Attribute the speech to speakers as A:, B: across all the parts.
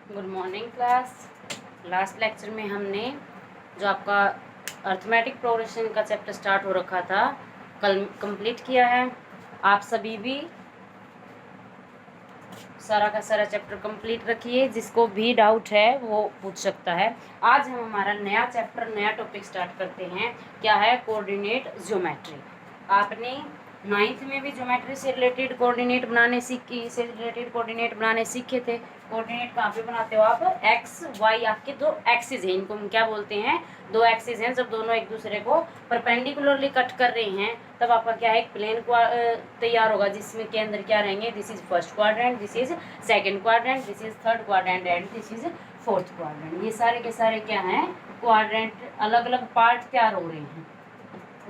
A: Good morning class. Last lecture में हमने जो आपका अर्थमेटिक प्रोग्रेशन का चैप्टर स्टार्ट हो रखा था कल कंप्लीट किया है। आप सभी भी सारा का सारा चैप्टर कंप्लीट रखिए, जिसको भी डाउट है वो पूछ सकता है। आज हम हमारा नया चैप्टर नया टॉपिक स्टार्ट करते हैं। क्या है? Coordinate geometry. आपने 9th में भी ज्योमेट्री से रिलेटेड कोऑर्डिनेट बनाने सीखे थे। कोऑर्डिनेट कहाँ पे बनाते हो आप? एक्स वाई, आपके दो एक्सिस हैं, इनको हम क्या बोलते हैं? दो एक्सिस हैं। जब दोनों एक दूसरे को परपेंडिकुलरली कट कर रहे हैं तब आपका क्या है? एक प्लेन तैयार होगा, जिसमें के अंदर क्या रहेंगे? This is first quadrant, this is second quadrant, this is third quadrant and this is fourth quadrant. ये सारे के सारे क्या हैं? क्वाड्रेंट, अलग अलग पार्ट तैयार हो रहे हैं।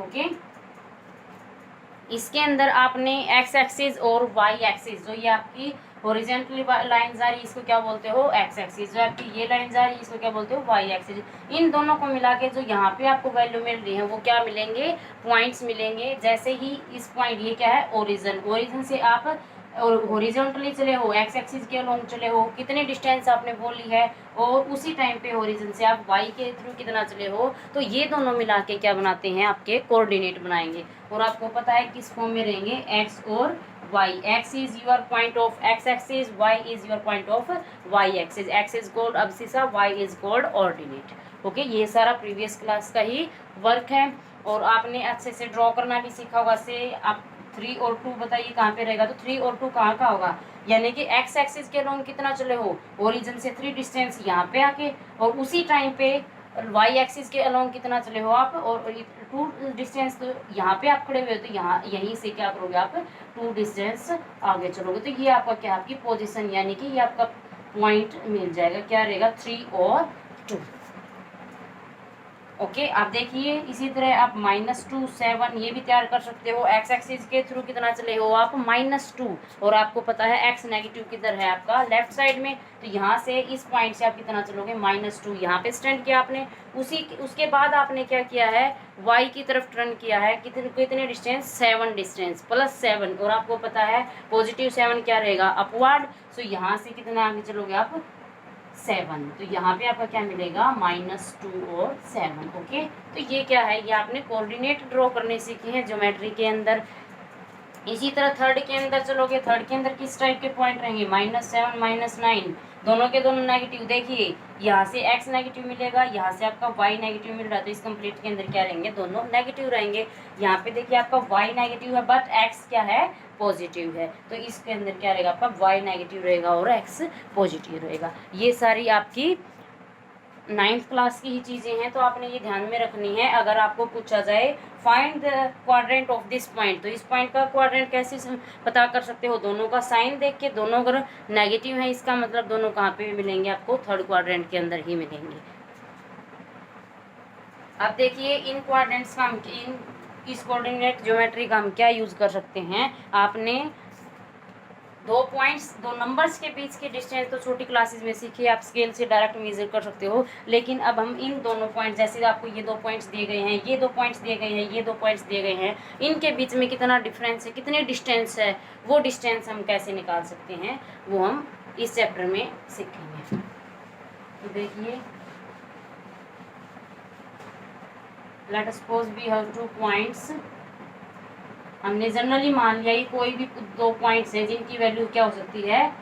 A: ओके, इसके अंदर आपने एक्स एक्सिस और वाई एक्सिस, जो ये आपकी हॉरिजॉन्टली लाइंस आ रही है इसको क्या बोलते हो? X axis. जो आपकी ये लाइंस आ रही है इसको क्या बोलते हो? Y axis. इन दोनों को मिला के जो यहाँ पे आपको वैल्यू मिल रही है वो क्या मिलेंगे? पॉइंट्स मिलेंगे। जैसे ही इस पॉइंट, ये क्या है? ओरिजिन। ओरिजिन से आप और हॉरिजॉन्टली चले हो, एक्स एक्सिस के अलोंग चले हो, कितने डिस्टेंस आपने वो ली है, और उसी टाइम पे हॉरिजॉन से आप वाई के थ्रू कितना चले हो, तो ये दोनों मिला के क्या बनाते हैं? आपके कोऑर्डिनेट बनाएंगे। और आपको पता है किस फॉर्म में रहेंगे? एक्स और Y. X is your point of X axis, Y is your point of Y axis. X is called abscissa, Y is called ordinate. Okay, ये सारा प्रीवियस क्लास का ही वर्क है। और आपने अच्छे से ड्रॉ करना भी सीखा होगा। से आप 3 और 2 बताइए कहाँ पे रहेगा? तो 3 और 2 कहाँ का होगा? यानी कि एक्स एक्सिस के अलोंग कितना चले हो? ओरिजिन से 3 डिस्टेंस यहाँ पे आके, और उसी टाइम पे वाई एक्सिस के अलोंग कितना चले हो आप? और 2 डिस्टेंस तो यहाँ पे आप खड़े हुए हो, तो यहाँ यहीं से क्या करोगे आप? 2 डिस्टेंस आगे चलोगे, तो ये आपका क्या? आपकी पोजीशन, यानी कि ये आपका पॉइंट मिल जाएगा। क्या रहेगा? 3 और 2। ओके, आप देखिए इसी तरह आप -2 7 ये भी तैयार कर सकते हो। एक्स एक्सिस के थ्रू कितना चले हो आप? -2। और आपको पता है एक्स नेगेटिव किधर है? आपका लेफ्ट साइड में। तो यहाँ से इस पॉइंट से आप कितना चलोगे? -2। यहाँ पे स्टैंड किया आपने। उसके बाद आपने क्या किया है? वाई की तरफ टर्न किया है। कितने डिस्टेंस? 7 distance plus 7। और आपको पता है +7 क्या रहेगा? अपवर्ड। सो यहाँ से कितना आगे चलोगे आप? 7। तो यहाँ पे आपका क्या मिलेगा? -2 और 7। ओके, तो ये क्या है? ये आपने कोऑर्डिनेट ड्रॉ करने सीखे हैं ज्योमेट्री के अंदर। इसी तरह थर्ड के अंदर चलोगे, थर्ड के अंदर किस टाइप के पॉइंट रहेंगे? -7 -9, दोनों के दोनों नेगेटिव। देखिए यहाँ से x नेगेटिव मिलेगा, यहाँ से आपका y नेगेटिव मिल रहा है, तो इस कंप्लीट के अंदर क्या रहेंगे? दोनों नेगेटिव रहेंगे। यहाँ पे देखिए आपका y नेगेटिव है बट x क्या है? पॉजिटिव है। तो इसके अंदर क्या रहेगा? आपका y नेगेटिव रहेगा और x पॉजिटिव रहेगा। ये सारी आपकी 9th क्लास की ही चीज़ें हैं, तो आपने ये ध्यान में रखनी है। अगर आपको पूछा जाए find the quadrant of this point, तो इस पॉइंट का क्वाड्रेंट कैसे पता कर सकते हो? दोनों का साइन देख के। दोनों अगर नेगेटिव है इसका मतलब दोनों कहाँ पे मिलेंगे? आपको थर्ड क्वाड्रेंट के अंदर ही मिलेंगे। अब देखिए इन क्वाड्रेंट्स का हम इस कोऑर्डिनेट ज्योमेट्री का हम क्या यूज कर सकते हैं? आपने दो नंबर्स के बीच की डिस्टेंस तो छोटी क्लासेस में सीखी, आप स्केल से डायरेक्ट मेजर कर सकते हो। लेकिन अब हम इन दोनों पॉइंट, जैसे आपको ये 2 पॉइंट्स दिए गए हैं, ये 2 पॉइंट्स दिए गए हैं, ये 2 पॉइंट्स दिए गए हैं, इनके बीच में कितना डिफरेंस है, कितने डिस्टेंस है, वो डिस्टेंस हम कैसे निकाल सकते हैं, वो हम इस चैप्टर में सीखेंगे। तो देखिए, let us suppose we have 2 points. हमने जनरली मान लिया ये कोई भी 2 पॉइंट्स हैं जिनकी वैल्यू क्या हो सकती है?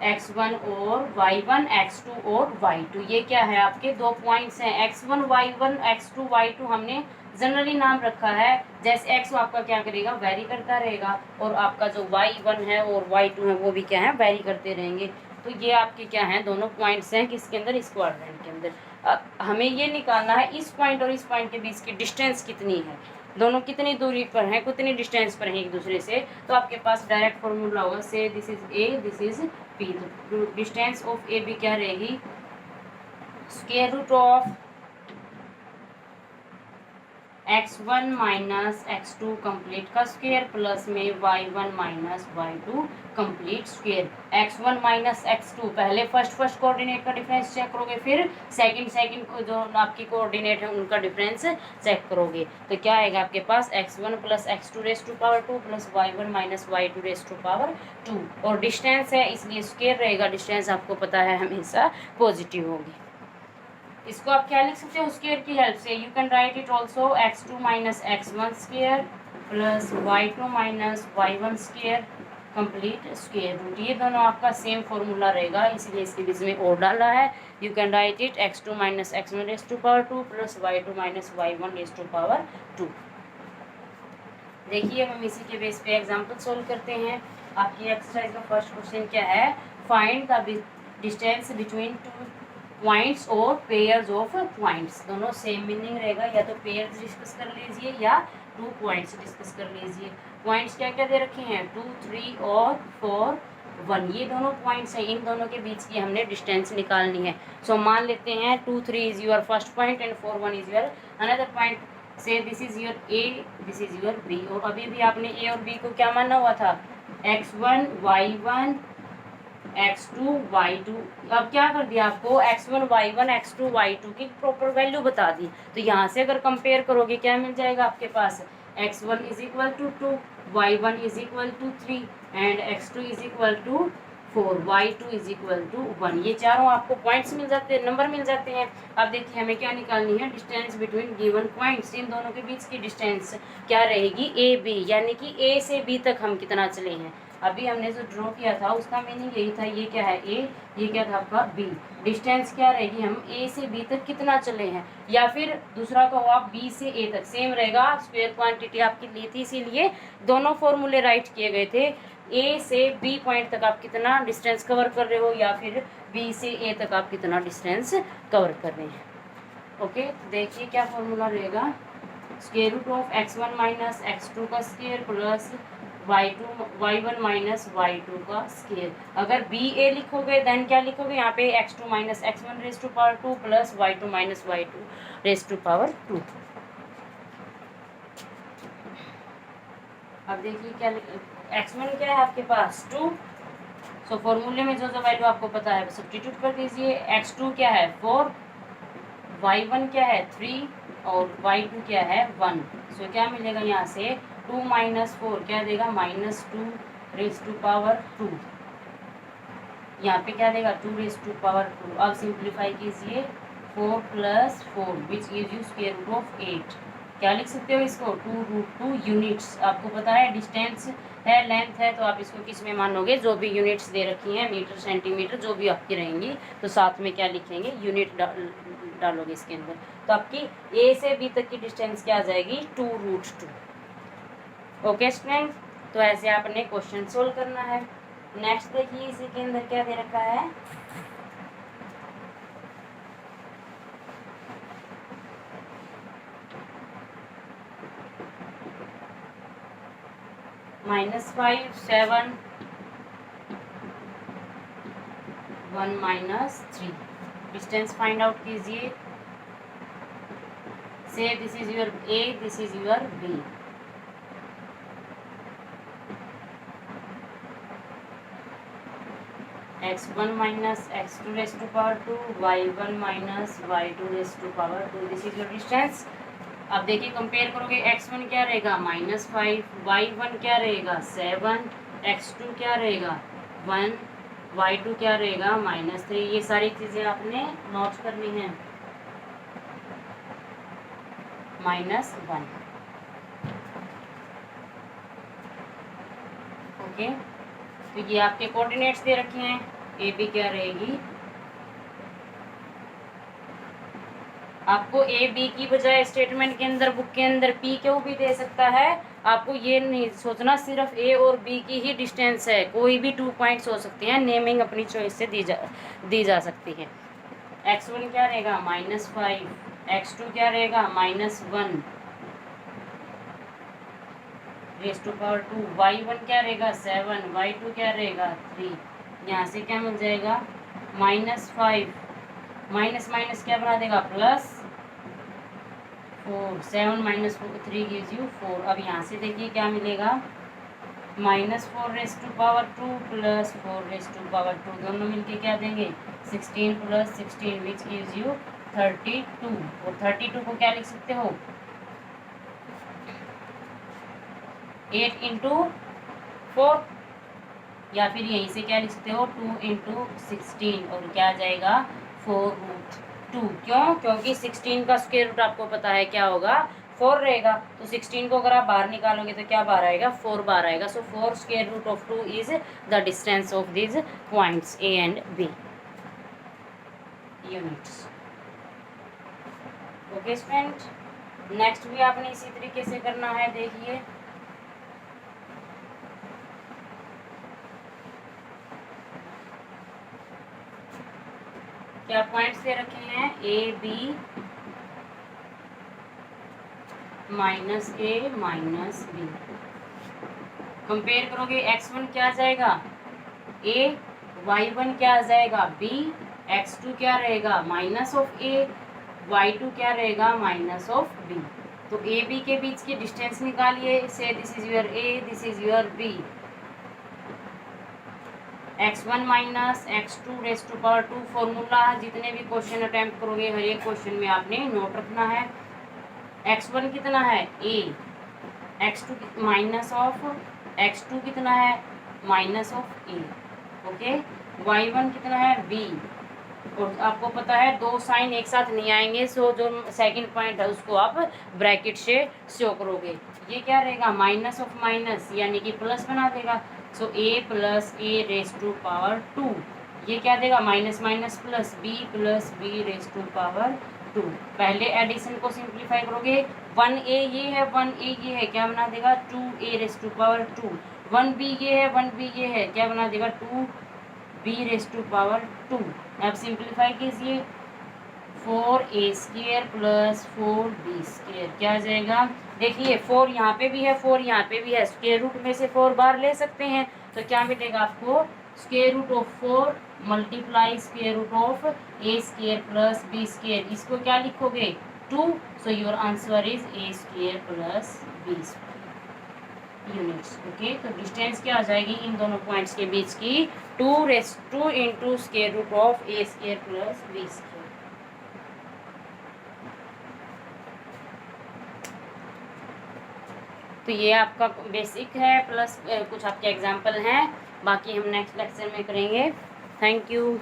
A: x1 और y1, x2 और y2। ये क्या है? आपके 2 पॉइंट्स हैं x1 y1, x2 y2। हमने जनरली नाम रखा है। जैसे x आपका क्या करेगा? वेरी करता रहेगा, और आपका जो y1 है और y2 है वो भी क्या है? वेरी करते रहेंगे। तो ये आपके क्या हैं? दोनों पॉइंट्स हैं किसके अंदर? इस क्वाड्रेंट के अंदर। अब हमें ये निकालना है इस पॉइंट और इस पॉइंट के बीच की डिस्टेंस कितनी है, दोनों कितनी दूरी पर हैं, कितनी डिस्टेंस पर हैं एक दूसरे से। तो आपके पास डायरेक्ट फॉर्मूला होगा, so this is a, this is b. तो डिस्टेंस ऑफ ए बी क्या रहेगी? Square root of x1 minus x2 complete का स्क्वायर प्लस में y1 minus y2 complete square. x1 minus x2 पहले फर्स्ट कोऑर्डिनेट का difference check करोगे, फिर second को जो आपकी कोऑर्डिनेट है उनका डिफरेंस चेक करोगे। तो क्या आएगा आपके पास x1 plus x2 raise to power 2 plus y1 minus y2 raise to power 2, और डिस्टेंस है इसलिए स्क्वायर रहेगा, डिस्टेंस आपको पता है हमेशा पॉजिटिव होगी। इसको आप क्या लिख सकते हो स्क्वायर की हेल्प से, you can write it also x2 minus x1 square plus y2 minus y1 square complete square root. ये दोनों आपका सेम फॉर्मूला रहेगा, इसलिए इसके बीच में और डाला है। You can write it x2 minus x1 raise to power 2 plus y2 minus y1 raise to power 2। देखिए हम इसी के बेस पे एग्जाम्पल सोल्व करते हैं। आपकी एक्सरसाइज का फर्स्ट क्वेश्चन क्या है, find the distance between two points और पेयर्स ऑफ पॉइंट्स। दोनों सेम मीनिंग रहेगा, या तो पेयर्स डिस्कस कर लीजिए या 2 पॉइंट्स डिस्कस कर लीजिए। पॉइंट्स क्या क्या दे रखे हैं, 2, 3 और 4, 1, ये दोनों पॉइंट्स हैं, इन दोनों के बीच की हमने डिस्टेंस निकालनी है। सो मान लेते हैं 2, 3 is your first point and 4, 1 is your another point. So this is your A, this is your B, और अभी भी आपने ए और बी को क्या माना हुआ था, x1 y1 x2 y2। अब क्या कर दिया आपको, x1 y1 x2 y2 की प्रॉपर वैल्यू बता दी। तो यहाँ से अगर कंपेयर करोगे क्या मिल जाएगा आपके पास, x1 is equal to 2, y1 is equal to 3 and x2 is equal to 4, y2 is equal to 1। ये चारों आपको पॉइंट्स मिल जाते हैं, नंबर मिल जाते हैं। अब देखिए हमें क्या निकालनी है, डिस्टेंस बिटवीन गिवन पॉइंट्स। इन दोनों के बीच की डिस्टेंस क्या रहेगी, ए बी, यानी कि ए से बी तक हम कितना चले हैं। अभी हमने जो ड्रॉ किया था उसका मीनिंग यही था, ये क्या है ए, ये क्या था आपका बी। डिस्टेंस क्या रहेगी, हम ए से बी तक कितना चले हैं, या फिर दूसरा कहो आप बी से ए तक, सेम रहेगा। स्क्वायर क्वांटिटी आपकी ली थी इसीलिए दोनों फॉर्मूले राइट किए गए थे। ए से बी पॉइंट तक आप कितना डिस्टेंस कवर कर रहे हो, या फिर बी से ए तक आप कितना डिस्टेंस कवर कर रहे हैं। ओके, तो देखिए क्या फॉर्मूला रहेगा, square root of x1 minus x2 का square plus y1 minus y2 का स्क्वायर। अगर बी ए लिखोगे देन क्या लिखोगे, यहाँ पे x2 minus x1 raise to power 2 plus y2 minus y2 raise to power 2। अब देखिए क्या x1 क्या है आपके पास 2, सो फॉर्मूले में जो जो वैल्यू आपको पता है सब्स्टिट्यूट कर दीजिए। x2 क्या है 4, y1 क्या है 3 और y2 क्या है 1। सो क्या मिलेगा यहाँ से 2 माइनस 4 क्या देगा, -2 रेस टू पावर 2। यहाँ पे क्या देगा 2 रेस टू पावर 2। अब सिंप्लीफाई कीजिए, 4 plus 4 which gives you square root of 8। क्या लिख सकते हो इसको, 2√2 यूनिट्स। आपको पता है डिस्टेंस है, लेंथ है, तो आप इसको किस में मानोगे, जो भी यूनिट्स दे रखी हैं, मीटर सेंटीमीटर जो भी आपकी रहेंगी, तो साथ में क्या लिखेंगे, यूनिट डालोगे इसके अंदर। तो आपकी ए से बी तक की डिस्टेंस क्या आ जाएगी, 2√2। ओके स्टूडेंट, तो ऐसे आपने क्वेश्चन सोल्व करना है। नेक्स्ट देखिए इसी के अंदर क्या दे रखा है, -5 7 1 -3। डिस्टेंस फाइंड आउट कीजिए। So this is your A, this is your b. x1 minus x2 raise to power 2, y1 minus y2 raise to power 2, this is your distance. अब देखिए कंपेयर करोगे, x1 क्या रहेगा -5, y1 क्या रहेगा 7, x2 क्या रहेगा 1, y2 क्या रहेगा -3। ये सारी चीज़ें आपने नोट करनी है, -1। ओके, तो ये आपके कोऑर्डिनेट्स दे रखे हैं। ए बी क्या रहेगी, आपको ए बी की बजाय स्टेटमेंट के अंदर बुक के अंदर पी क्यू भी दे सकता है। आपको ये नहीं सोचना सिर्फ ए और बी की ही डिस्टेंस है, कोई भी 2 पॉइंट्स हो सकते हैं। नेमिंग अपनी चॉइस से दी जा सकती है। x1 क्या रहेगा -5, x2 क्या रहेगा -1 रेस टू पावर 2, y1 क्या रहेगा 7, y2 क्या रहेगा 3। यहाँ से क्या मिल जाएगा -5 माइनस माइनस क्या बना देगा प्लस 4, 7 माइनस 3 गिव्स यू 4। अब यहाँ से देखिए क्या मिलेगा, -4 raise to power 2 plus 4 raise to power 2, दोनों मिलके क्या देंगे 16 प्लस 16 विच गिव्स यू 32। और 32 को क्या लिख सकते हो 8 इंटू 4, या फिर यहीं से क्या लिख सकते हो 2 इंटू 16, और क्या आ जाएगा 4√2। क्यों? क्योंकि 16 का स्क्वायर रूट आपको पता है क्या होगा 4 रहेगा, तो 16 को अगर आप बाहर निकालोगे तो क्या बाहर आएगा 4 बाहर आएगा। So 4 square root of 2 is the distance of this points a and b units. Okay student, next भी आपने इसी तरीके से करना है। देखिए क्या पॉइंट्स दे रखे हैं, a b minus a minus b. Compare करोगे x1 क्या आ जाएगा a, y1 क्या आ जाएगा b, x2 क्या रहेगा माइनस ऑफ a, y2 क्या रहेगा माइनस ऑफ b। तो ए बी के बीच की डिस्टेंस निकालिए, so this is your a, this is your b। x1 minus x2 raise to power 2 formula, जितने भी क्वेश्चन अटेम्प्ट करोगे हर एक क्वेश्चन में आपने नोट रखना है। x1 कितना है a, x2 minus of x2 कितना है minus of a, okay. y1 कितना है b, और आपको पता है दो साइन एक साथ नहीं आएंगे, सो जो सेकंड पॉइंट है उसको आप ब्रैकेट से शो करोगे। ये क्या रहेगा माइनस ऑफ माइनस यानी कि प्लस बना देगा, so a plus a raise to power 2, ये क्या देगा minus minus plus b raise to power 2। पहले एडिशन को सिंप्लीफाई करोगे, 1a ये है 1a ये है, क्या बना देगा 2a race to power 2, 1b ये है 1b ये है, क्या बना देगा 2b रेस टू पावर 2। अब सिंप्लीफाई कीजिए, 4a square plus 4b square क्या आ जाएगा, देखिए 4 यहाँ पे भी है 4 यहाँ पे भी है, स्क्वायर रूट में से 4 बार ले सकते हैं, तो क्या मिलेगा आपको square root of 4 multiply square root of a square plus b square, इसको क्या लिखोगे 2, so your answer is a square plus b units. Okay, तो डिस्टेंस क्या आ जाएगी इन दोनों पॉइंट्स के बीच की 2 into square root of a square plus b square. तो ये आपका बेसिक है, प्लस कुछ आपके एग्जाम्पल हैं, बाकी हम नेक्स्ट लेक्चर में करेंगे। Thank you.